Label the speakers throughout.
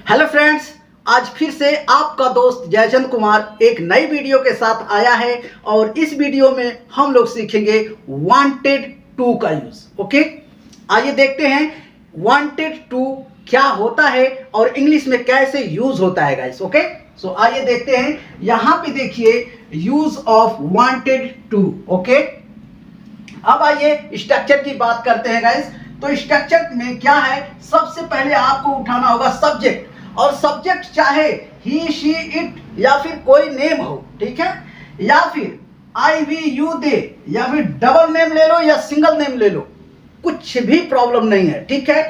Speaker 1: Hello friends, आज फिर से आपका दोस्त जयचंद कुमार एक नई वीडियो के साथ आया है और इस वीडियो में हम लोग सीखेंगे वांटेड टू का यूज। ओके, आइए देखते हैं वांटेड टू क्या होता है और इंग्लिश में कैसे यूज होता है गाइस। ओके, सो आइए देखते हैं। यहां पे देखिए use of wanted to. Okay, अब आइए स्ट्रक्चर की बात करते हैं गाइस। तो स्ट्रक्चर में क्या है, सबसे पहले आपको उठाना होगा सब्जेक्ट, और सब्जेक्ट चाहे ही शी इट या फिर कोई नेम हो, ठीक है, या फिर आई वी यू दे, या फिर डबल नेम ले लो या सिंगल नेम ले लो, कुछ भी प्रॉब्लम नहीं है, ठीक है।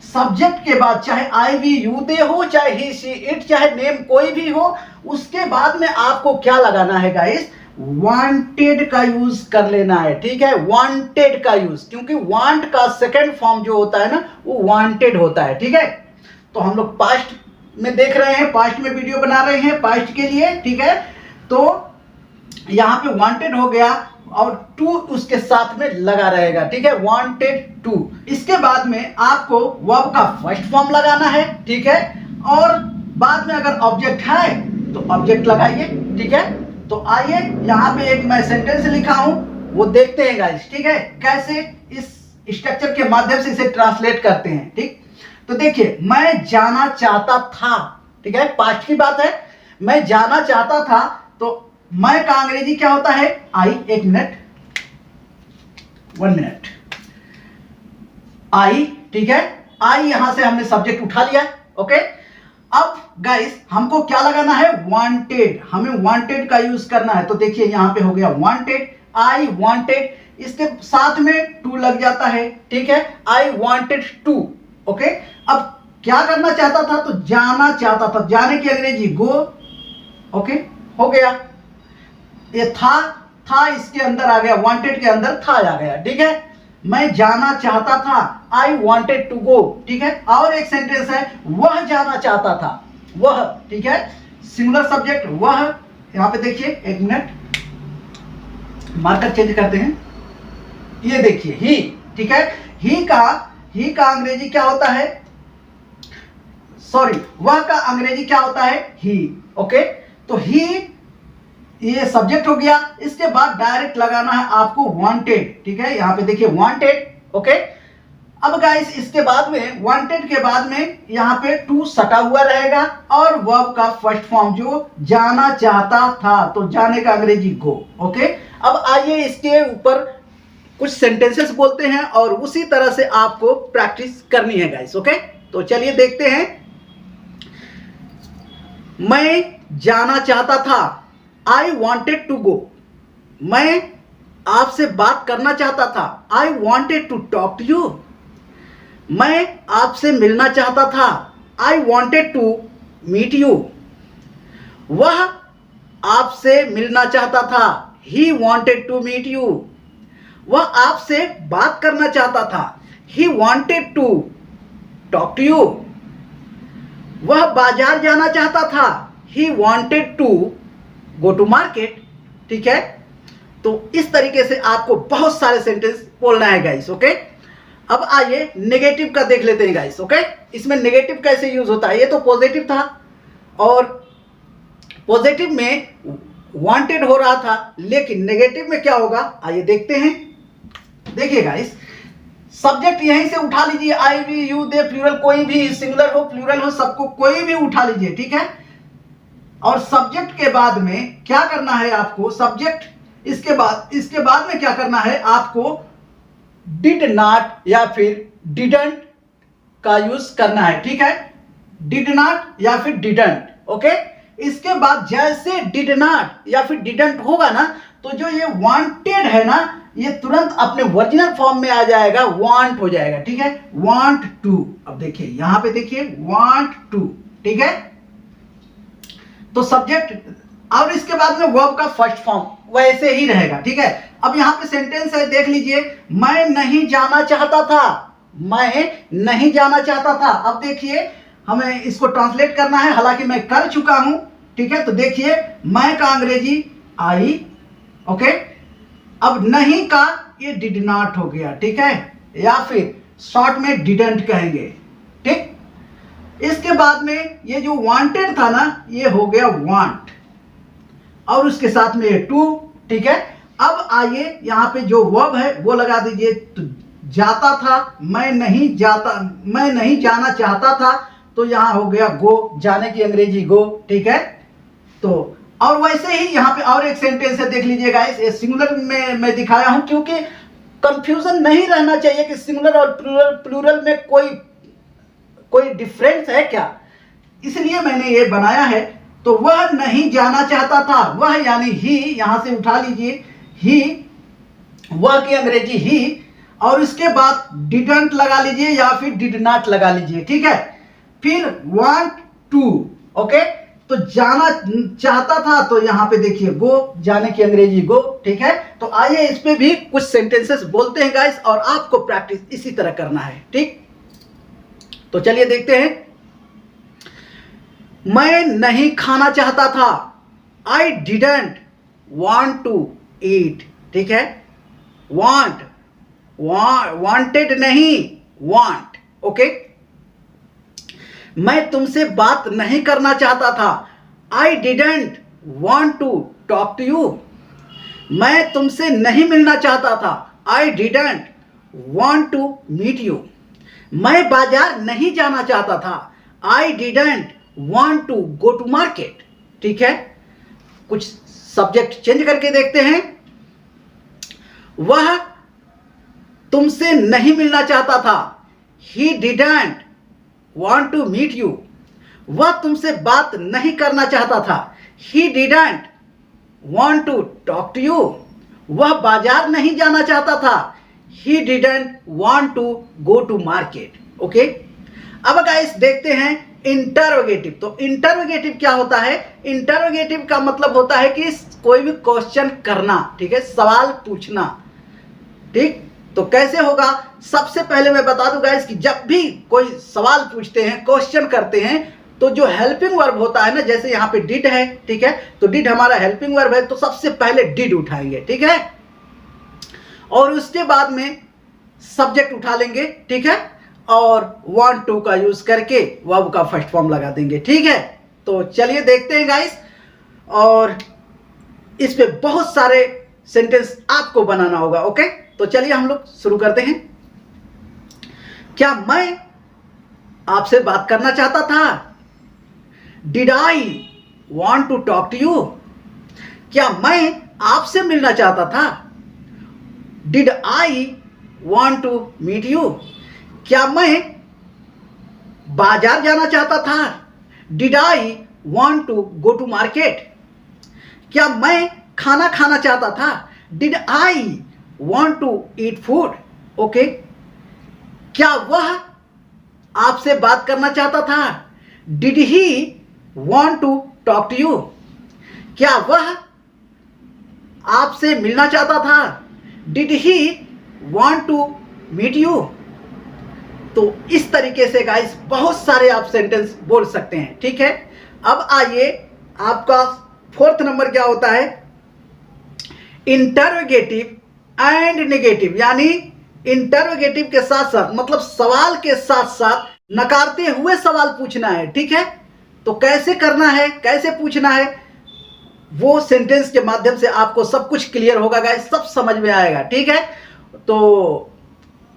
Speaker 1: सब्जेक्ट के बाद चाहे आई वी यू दे हो, चाहे ही शी इट, चाहे नेम कोई भी हो, उसके बाद में आपको क्या लगाना है गाइस, वांटेड का यूज कर लेना है, ठीक है। वांटेड का यूज, क्योंकि वांट का सेकंड फॉर्म जो होता है ना, वो वांटेड होता है, ठीक है। तो हम लोग पास्ट में देख रहे हैं, पास्ट में वीडियो बना रहे हैं पास्ट के लिए, ठीक है। तो यहां पे वांटेड हो गया और टू उसके साथ में लगा रहेगा, ठीक है, वांटेड टू। इसके बाद में आपको वर्ब का फर्स्ट फॉर्म लगाना है, ठीक है, और बाद में अगर ऑब्जेक्ट है तो ऑब्जेक्ट लगाइए, ठीक है। तो आइए यहां पे एक मैं सेंटेंस लिखा हूं, वो देखते हैं गाइस, ठीक है, कैसे इस स्ट्रक्चर के माध्यम से इसे ट्रांसलेट करते हैं, ठीक। तो देखिए, मैं जाना चाहता था, ठीक है, पास्ट की बात है, मैं जाना चाहता था। तो मैं का अंग्रेजी क्या होता है, आई, एक मिनट, 1 मिनट, आई, ठीक है, आई, यहां से हमने सब्जेक्ट उठा लिया, ओके। अब गाइस हमको क्या लगाना है, वांटेड, हमें वांटेड का यूज करना है। तो देखिए यहां पे हो गया वांटेड, आई वांटेड, इसके साथ में टू लग जाता है, ठीक है, आई वांटेड टू। ओके, अब क्या करना चाहता था, तो जाना चाहता था, जाने की अंग्रेजी गो, ओके, हो गया। ये था इसके अंदर आ गया, वांटेड के अंदर था आ गया, ठीक है। मैं जाना चाहता था, आई वांटेड टू गो, ठीक है। और एक सेंटेंस है, वह जाना चाहता था, वह, ठीक है, सिंगुलर सब्जेक्ट वह। यहां पे देखिए, एक मिनट, मार्कर चेंज करते हैं, ये देखिए ही, ठीक है, ही का अंग्रेजी क्या होता है, सॉरी, वह का अंग्रेजी क्या होता है, ही। ओके, तो ही ये सब्जेक्ट हो गया। इसके बाद डायरेक्ट लगाना है आपको वांटेड, ठीक है, यहां पे देखिए वांटेड, ओके। अब गाइस इसके बाद में, वांटेड के बाद में यहां पे टू सटा हुआ रहेगा और वर्ब का फर्स्ट फॉर्म जो जाना चाहता था, तो जाने का अंग्रेजी गो, ओके। अब आइए इसके ऊपर कुछ सेंटेंसेस बोलते हैं और उसी तरह से आपको प्रैक्टिस करनी है गाइस, ओके। तो चलिए देखते हैं। मैं जाना चाहता था, आई वॉन्टेड टू गो, मैं आपसे बात करना चाहता था, I wanted to talk to you, मैं आपसे मिलना चाहता था, I wanted to meet you, वह आपसे मिलना चाहता था, he wanted to meet you, वह आपसे बात करना चाहता था, he wanted to talk to you, वह बाजार जाना चाहता था, he wanted to go to market, ठीक है। तो इस तरीके से आपको बहुत सारे सेंटेंस बोलना है गाइस, ओके। अब आइए नेगेटिव का देख लेते हैं गाइस, ओके। इसमें नेगेटिव कैसे यूज होता है, ये तो पॉजिटिव था और पॉजिटिव में वांटेड हो रहा था, लेकिन नेगेटिव में क्या होगा, आइए देखते हैं। देखिए गाइस, सब्जेक्ट यहीं से उठा लीजिए, आई वी यू दे, प्लूरल कोई भी, सिंगुलर हो प्लूरल हो, सबको कोई भी उठा लीजिए, ठीक है। और सब्जेक्ट के बाद में क्या करना है आपको, सब्जेक्ट इसके बाद में क्या करना है आपको, डिड नॉट या फिर डिडंट का यूज करना है, ठीक है, डिड नॉट या फिर डिडंट, ओके। इसके बाद जैसे डिड नॉट या फिर डिडंट होगा ना, तो जो ये वांटेड है ना, ये तुरंत अपने ओरिजिनल फॉर्म में आ जाएगा, वांट हो जाएगा, ठीक है, वांट टू। अब देखिए यहां पे देखिए वांट टू, ठीक है। तो सब्जेक्ट और इसके बाद में वर्ब का फर्स्ट फॉर्म वैसे ही रहेगा, ठीक है। अब यहां पे सेंटेंस है, देख लीजिए, मैं नहीं जाना चाहता था, मैं नहीं जाना चाहता था। अब देखिए हमें इसको ट्रांसलेट करना है, हालांकि मैं कर चुका हूं, ठीक है। तो देखिए, मैं का अंग्रेजी आई, ओके। अब नहीं का ये डिड नॉट हो गया, ठीक है, या फिर शॉर्ट में डिडंट कहेंगे, ठीक। इसके बाद में ये जो वांटेड था ना, ये हो गया वांट, और उसके साथ में ये टू, ठीक है। अब आइए यहाँ पे जो वर्ब है वो लगा दीजिए। तो जाता था, मैं नहीं जाना चाहता था, तो यहाँ हो गया गो, जाने की अंग्रेजी गो, ठीक है। तो और वैसे ही यहाँ पे और एक सेंटेंस है, देख लीजिए गाइस, ये सिंगुलर में मैं दिखाया हूं क्योंकि कंफ्यूजन नहीं रहना चाहिए कि सिंगुलर और प्लूरल में कोई डिफरेंस है क्या, इसलिए मैंने ये बनाया है। तो वह नहीं जाना चाहता था, वह यानी ही, यहां से उठा लीजिए ही, वह की अंग्रेजी ही, और इसके बाद डिडंट लगा लीजिए या फिर डिड नॉट लगा लीजिए, ठीक है। फिर वांट टू, ओके। तो जाना चाहता था, तो यहां पे देखिए गो, जाने की अंग्रेजी गो, ठीक है। तो आइए इस पे भी कुछ सेंटेंसेस बोलते हैं गाइस, और आपको प्रैक्टिस इसी तरह करना है, ठीक। तो चलिए देखते हैं। मैं नहीं खाना चाहता था, I didn't want to eat, ठीक है। वांटेड नहीं, वांट, ओके। मैं तुमसे बात नहीं करना चाहता था, I didn't want to talk to you. मैं तुमसे नहीं मिलना चाहता था, I didn't want to meet you. मैं बाजार नहीं जाना चाहता था, I didn't want to go to market, ठीक है। कुछ सब्जेक्ट चेंज करके देखते हैं। वह तुमसे नहीं मिलना चाहता था, he didn't want to meet you. वह तुमसे बात नहीं करना चाहता था, he didn't want to talk to you. वह बाजार नहीं जाना चाहता था, he didn't want to go to market, okay. अब गाइस देखते हैं इंटरोगेटिव। तो इंटरोगेटिव क्या होता है? इंटरोगेटिव का मतलब होता है कि कोई भी क्वेश्चन करना, ठीक है, सवाल पूछना, ठीक। तो कैसे होगा? सबसे पहले मैं बता दूं गाइस कि जब भी कोई सवाल पूछते हैं, क्वेश्चन करते हैं, तो जो हेल्पिंग वर्ब होता है ना, जैसे यहाँ पे डिड है, ठीक है, तो डिड हमारा हेल्पिंग वर्ब है, तो सबसे पहले डिड उठाएंगे, ठीक है, और उसके बाद में सब्जेक्ट उठा लेंगे, ठीक है, और वांट टू का यूज करके वर्ब का फर्स्ट फॉर्म लगा देंगे, ठीक है। तो चलिए देखते हैं गाइस, और इस पे बहुत सारे सेंटेंस आपको बनाना होगा, ओके। तो चलिए हम लोग शुरू करते हैं। क्या मैं आपसे बात करना चाहता था? Did I want to talk to you? क्या मैं आपसे मिलना चाहता था? Did I want to meet you? क्या मैं बाजार जाना चाहता था? Did I want to go to market? क्या मैं खाना खाना चाहता था? Did I want to eat food? Okay. क्या वह आपसे बात करना चाहता था? Did he want to talk to you? क्या वह आपसे मिलना चाहता था? Did he want to meet you? तो इस तरीके से गाइस बहुत सारे आप सेंटेंस बोल सकते हैं, ठीक है। अब आइए, आपका फोर्थ नंबर क्या होता है? इंटरोगेटिव एंड नेगेटिव, यानी इंटरोगेटिव के साथ साथ, मतलब सवाल के साथ साथ नकारते हुए सवाल पूछना है, ठीक है। तो कैसे करना है, कैसे पूछना है, वो सेंटेंस के माध्यम से आपको सब कुछ क्लियर होगा गाइस, सब समझ में आएगा, ठीक है। तो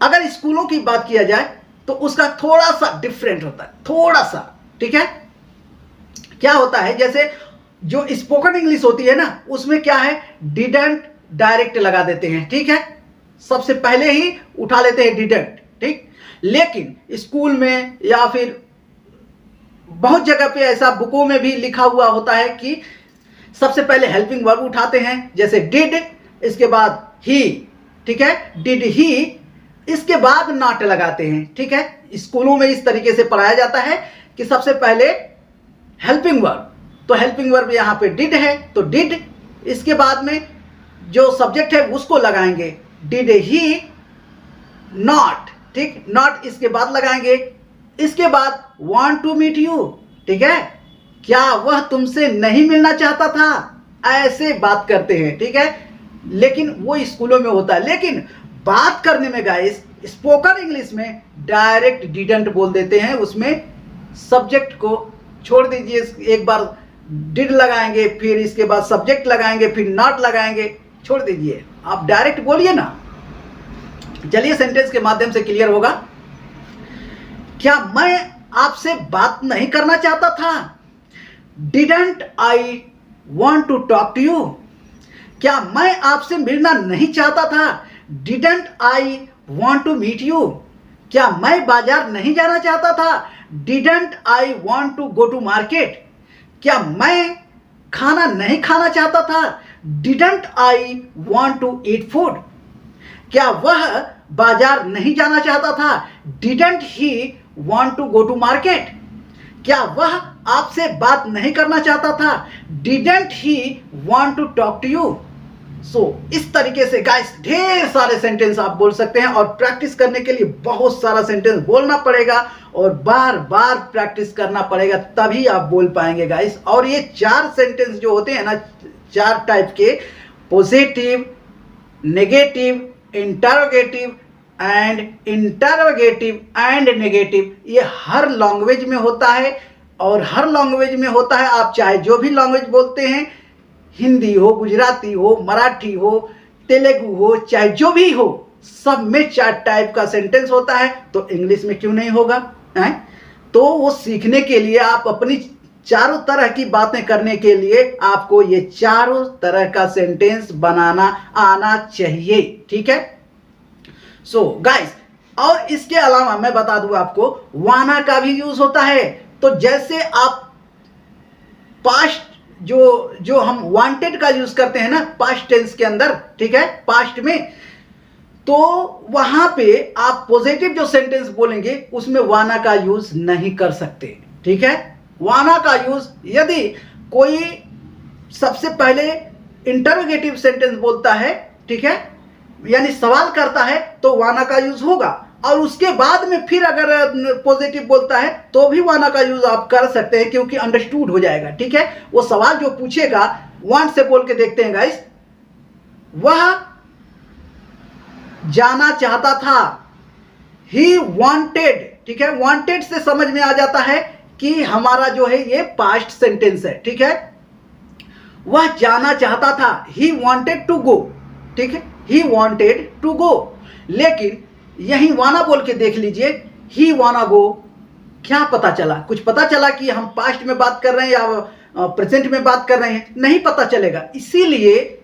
Speaker 1: अगर स्कूलों की बात किया जाए तो उसका थोड़ा सा डिफरेंट होता है, थोड़ा सा, ठीक है। क्या होता है, जैसे जो स्पोकन इंग्लिश होती है ना, उसमें क्या है, डिडंट डायरेक्ट लगा देते हैं, ठीक है, सबसे पहले ही उठा लेते हैं डिडंट, ठीक। लेकिन स्कूल में या फिर बहुत जगह पे ऐसा बुकों में भी लिखा हुआ होता है कि सबसे पहले हेल्पिंग वर्ब उठाते हैं, जैसे डिड, इसके बाद ही, ठीक है, डिड ही, इसके बाद नॉट लगाते हैं, ठीक है। स्कूलों में इस तरीके से पढ़ाया जाता है कि सबसे पहले हेल्पिंग वर्ब, तो हेल्पिंग वर्ब यहाँ पे डिड है, तो डिड, इसके बाद में जो सब्जेक्ट है उसको लगाएंगे, डिड ही नॉट, ठीक, नॉट इसके बाद लगाएंगे, इसके बाद वांट टू मीट यू, ठीक है, क्या वह तुमसे नहीं मिलना चाहता था? ऐसे बात करते हैं, ठीक है। लेकिन वो स्कूलों में होता है, लेकिन बात करने में गाइस स्पोकन इंग्लिश में डायरेक्ट डिडंट बोल देते हैं, उसमें सब्जेक्ट को छोड़ दीजिए, एक बार डिड लगाएंगे, फिर इसके बाद सब्जेक्ट लगाएंगे, फिर नॉट लगाएंगे, छोड़ दीजिए, आप डायरेक्ट बोलिए ना। चलिए सेंटेंस के माध्यम से क्लियर होगा। क्या मैं आपसे बात नहीं करना चाहता था? Didn't I want to talk to you? क्या मैं आपसे मिलना नहीं चाहता था? Didn't I want to meet you? क्या मैं बाजार नहीं जाना चाहता था? Didn't I want to go to market? क्या मैं खाना नहीं खाना चाहता था? Didn't I want to eat food? क्या वह बाजार नहीं जाना चाहता था? Didn't he want to go to market? क्या वह आपसे बात नहीं करना चाहता था? Didn't he want to talk to you? So इस तरीके से गाइस ढेर सारे सेंटेंस आप बोल सकते हैं, और प्रैक्टिस करने के लिए बहुत सारा सेंटेंस बोलना पड़ेगा और बार बार प्रैक्टिस करना पड़ेगा, तभी आप बोल पाएंगे गाइस। और ये 4 सेंटेंस जो होते हैं ना, 4 टाइप के, positive, negative, interrogative and negative, ये हर लैंग्वेज में होता है, और हर लैंग्वेज में होता है। आप चाहे जो भी लैंग्वेज बोलते हैं, हिंदी हो, गुजराती हो, मराठी हो, तेलुगु हो, चाहे जो भी हो, सब में 4 टाइप का सेंटेंस होता है, तो इंग्लिश में क्यों नहीं होगा? तो वो सीखने के लिए आप अपनी चारों तरह की बातें करने के लिए आपको ये चारों तरह का सेंटेंस बनाना आना चाहिए, ठीक है। सो गाइस, और इसके अलावा मैं बता दूं आपको, वाना का भी यूज होता है। तो जैसे आप पास्ट जो हम वांटेड का यूज करते हैं ना पास्ट टेंस के अंदर, ठीक है, पास्ट में, तो वहां पे आप पॉजिटिव जो सेंटेंस बोलेंगे उसमें वाना का यूज नहीं कर सकते, ठीक है। वाना का यूज यदि कोई सबसे पहले इंटरोगेटिव सेंटेंस बोलता है, ठीक है, यानी सवाल करता है, तो वाना का यूज होगा, और उसके बाद में फिर अगर पॉजिटिव बोलता है तो भी वाना का यूज आप कर सकते हैं, क्योंकि अंडरस्टूड हो जाएगा, ठीक है। वो सवाल जो पूछेगा, वांट से बोल के देखते हैं गाइस, वह जाना चाहता था, ही वांटेड, ठीक है। वांटेड से समझ में आ जाता है कि हमारा जो है ये पास्ट सेंटेंस है, ठीक है। वह जाना चाहता था, ही वांटेड टू गो, ठीक है, ही वांटेड टू गो। लेकिन यही वाना बोल के देख लीजिए, ही वाना गो, क्या पता चला? कुछ पता चला कि हम पास्ट में बात कर रहे हैं या प्रेजेंट में बात कर रहे हैं? नहीं पता चलेगा। इसीलिए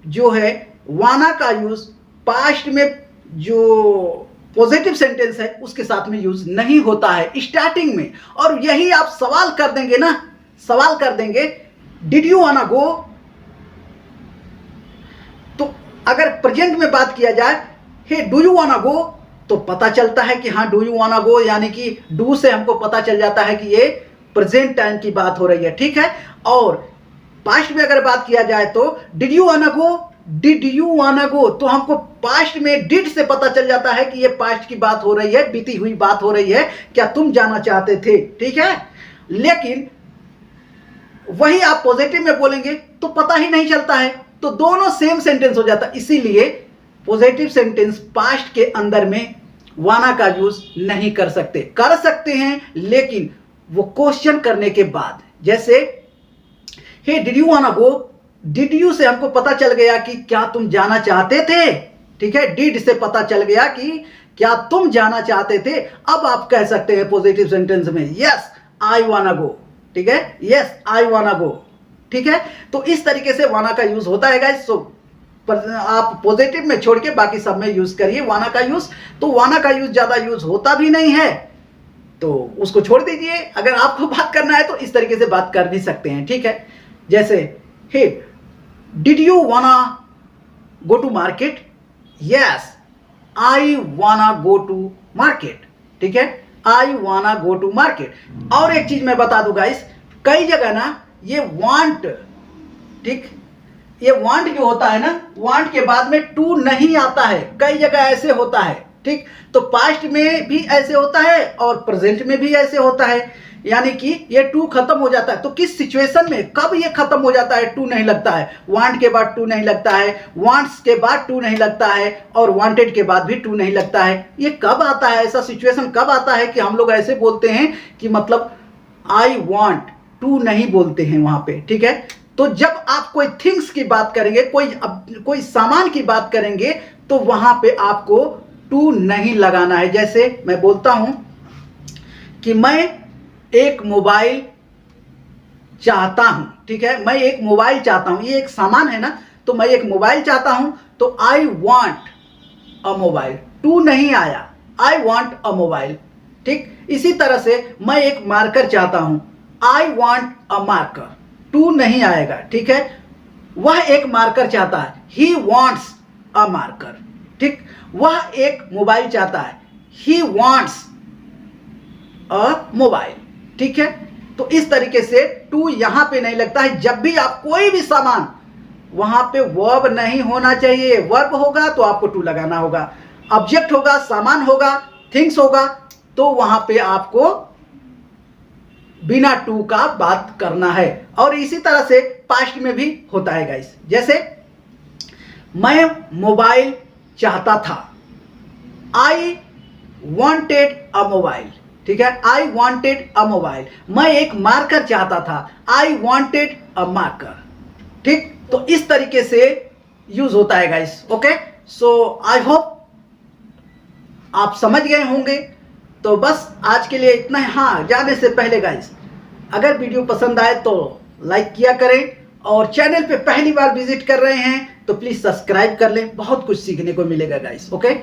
Speaker 1: जो है वाना का यूज पास्ट में जो पॉजिटिव सेंटेंस है उसके साथ में यूज नहीं होता है स्टार्टिंग में। और यही आप सवाल कर देंगे ना, सवाल कर देंगे, डिड यू वाना गो, तो अगर प्रेजेंट में बात किया जाए, हे डू यू वाना गो, तो पता चलता है कि हाँ डू यू वाना गो, यानी कि डू से हमको पता चल जाता है कि ये प्रेजेंट टाइम की बात हो रही है, ठीक है। और पास्ट में अगर बात किया जाए तो did you wanna go, did you wanna गो, तो हमको पास्ट में डिड से पता चल जाता है कि ये पास्ट की बात हो रही है, बीती हुई बात हो रही है, क्या तुम जाना चाहते थे, ठीक है। लेकिन वही आप पॉजिटिव में बोलेंगे तो पता ही नहीं चलता है, तो दोनों सेम सेंटेंस हो जाता है। इसीलिए पॉजिटिव सेंटेंस पास्ट के अंदर में वाना का यूज नहीं कर सकते, कर सकते हैं लेकिन वो क्वेश्चन करने के बाद। जैसे हे did you wanna go, did you से हमको पता चल गया कि क्या तुम जाना चाहते थे, ठीक है। डिड से पता चल गया कि क्या तुम जाना चाहते थे। अब आप कह सकते हैं पॉजिटिव सेंटेंस में, यस आई वाना गो, ठीक है, यस आई वाना गो, ठीक है। तो इस तरीके से वाना का यूज होता है गाइस। सो आप पॉजिटिव में छोड़ के बाकी सब में यूज करिए वाना का यूज। तो वाना का यूज ज्यादा यूज होता भी नहीं है, तो उसको छोड़ दीजिए। अगर आपको बात करना है तो इस तरीके से बात कर भी सकते हैं, ठीक है। जैसे हे did you wanna go to market, yes I wanna go to market, ठीक है, आई वाना गो टू मार्केट। और एक चीज मैं बता दूं गाइस, कई जगह ना ये वांट, ठीक, ये वांट जो होता है ना, वांट के बाद में टू नहीं आता है, कई जगह ऐसे होता है, ठीक। तो पास्ट में भी ऐसे होता है और प्रेजेंट में भी ऐसे होता है यानी कि ये टू खत्म हो जाता है। तो किस सिचुएशन में, कब ये खत्म हो जाता है, टू नहीं लगता है? वांट के बाद टू नहीं लगता है, वांट्स के बाद टू नहीं लगता है, और वांटेड के बाद भी टू नहीं लगता है। ये कब आता है, ऐसा सिचुएशन कब आता है कि हम लोग ऐसे बोलते हैं कि मतलब आई वांट, टू नहीं बोलते हैं वहां पे, ठीक है। तो जब आप कोई थिंग्स की बात करेंगे, कोई सामान की बात करेंगे, तो वहां पे आपको टू नहीं लगाना है। जैसे मैं बोलता हूं कि मैं एक मोबाइल चाहता हूं, ठीक है, मैं एक मोबाइल चाहता हूं, ये एक सामान है ना, तो मैं एक मोबाइल चाहता हूं, तो I want a mobile, to नहीं आया, आई वांट अ मोबाइल, ठीक। इसी तरह से मैं एक मार्कर चाहता हूं, I want a marker, to नहीं आएगा, ठीक है। वह एक मार्कर चाहता है, ही वांट्स अ मार्कर, ठीक। वह एक मोबाइल चाहता है, ही वांट्स अ मोबाइल, ठीक है। तो इस तरीके से टू यहां पे नहीं लगता है। जब भी आप कोई भी सामान, वहां पे वर्ब नहीं होना चाहिए, वर्ब होगा तो आपको टू लगाना होगा, ऑब्जेक्ट होगा, सामान होगा, थिंग्स होगा, तो वहां पे आपको बिना टू का बात करना है। और इसी तरह से पास्ट में भी होता है गाइस। जैसे मैं मोबाइल चाहता था, आई वांटेड अ मोबाइल, ठीक है, आई वांटेड अ मोबाइल। मैं एक मार्कर चाहता था, आई वांटेड अ मार्कर, ठीक। तो इस तरीके से यूज होता है guys. Okay, so I hope आप समझ गए होंगे। तो बस आज के लिए इतना है। हाँ, जाने से पहले गाइस, अगर वीडियो पसंद आए तो लाइक किया करें, और चैनल पे पहली बार विजिट कर रहे हैं तो प्लीज सब्सक्राइब कर लें, बहुत कुछ सीखने को मिलेगा गाइस। ओके,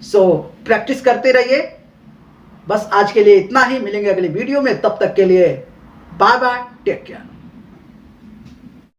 Speaker 1: सो प्रैक्टिस करते रहिए। बस आज के लिए इतना ही, मिलेंगे अगली वीडियो में, तब तक के लिए बाय बाय, टेक केयर।